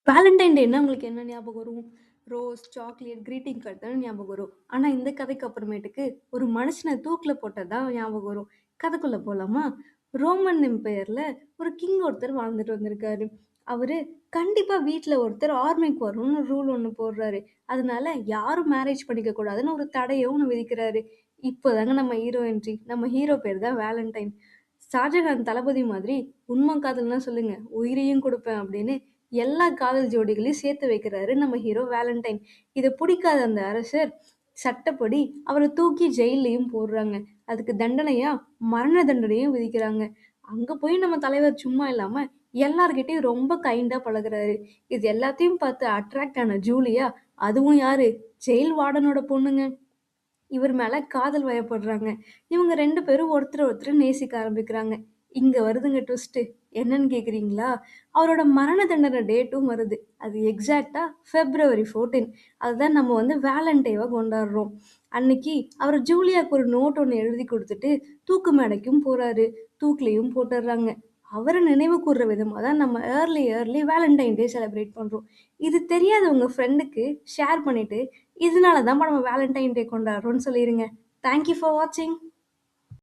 Valentine டேன்னா உங்களுக்கு என்ன ஞாபகம் வரும்? ரோஸ், சாக்லேட், கிரீட்டிங் கார்ட் தானே ஞாபகம் வரும். ஆனா இந்த கதைக்கு அப்புறமேட்டுக்கு ஒரு மனுஷன தூக்குல போட்டது தான் ஞாபகம் வரும். கதைக்குள்ள போலாமா? ரோமன் எம்பையர்ல ஒரு கிங் ஒருத்தர் வாழ்ந்துட்டு வந்திருக்காரு. அவரு கண்டிப்பா வீட்ல ஒருத்தர் ஆர்மிக்கு வரணும்னு ரூல் ஒண்ணு போடுறாரு. அதனால யாரும் மேரேஜ் பண்ணிக்க கூடாதுன்னு ஒரு தடைய ஒண்ணு விதிக்கிறாரு. இப்போதாங்க நம்ம ஹீரோ என்ட்ரி. நம்ம ஹீரோ பேர் தான் வேலண்டைன். ஷாஜகான் தளபதி மாதிரி உண்மை காதல்னா சொல்லுங்க உயிரையும் கொடுப்பேன் அப்படின்னு எல்லா காதல் ஜோடிகளையும் சேர்த்து வைக்கிறாரு நம்ம ஹீரோ வேலண்டைன். இதை பிடிக்காத அந்த அரசர் சட்டப்படி அவரை தூக்கி ஜெயிலையும் போடுறாங்க. அதுக்கு தண்டனையா மரண தண்டனையும் விதிக்கிறாங்க. அங்க போய் நம்ம தலைவர் சும்மா இல்லாம எல்லார்கிட்டயும் ரொம்ப கைண்டா பழகுறாரு. இது எல்லாத்தையும் பார்த்து அட்ராக்ட் ஆன ஜூலியா, அதுவும் யாரு, ஜெயில் வார்டனோட பொண்ணுங்க, இவர் மேல காதல் வயப்படுறாங்க. இவங்க 2 பேரும் ஒருத்தர் ஒருத்தர் நேசிக்க ஆரம்பிக்கிறாங்க. இங்க வருதுங்க ட்விஸ்ட். என்னன்னு கேக்குறீங்களா? அவரோட மரண தண்டனை டேட்டும் வருது. அது எக்ஸாக்ட்டா February 14. அதுதான் நம்ம வேலண்டைவா கொண்டாடுறோம். அன்னைக்கு அவர் ஜூலியாக்கு ஒரு நோட் ஒண்ணு எழுதி கொடுத்துட்டு தூக்கு மேடைக்கும் போறாரு. தூக்குலயும் போட்டுடுறாங்க. அவரை நினைவு கூர்ற விதமா தான் நம்ம ஏர்லி வேலண்டைன் டே செலிப்ரேட் பண்றோம். இது தெரியாத உங்க ஃப்ரெண்டுக்கு ஷேர் பண்ணிட்டு இதனால தான் நம்ம வேலண்டைன் டே கொண்டாடுறோம்னு சொல்லிருங்க. தேங்க் யூ ஃபார் வாட்சிங்.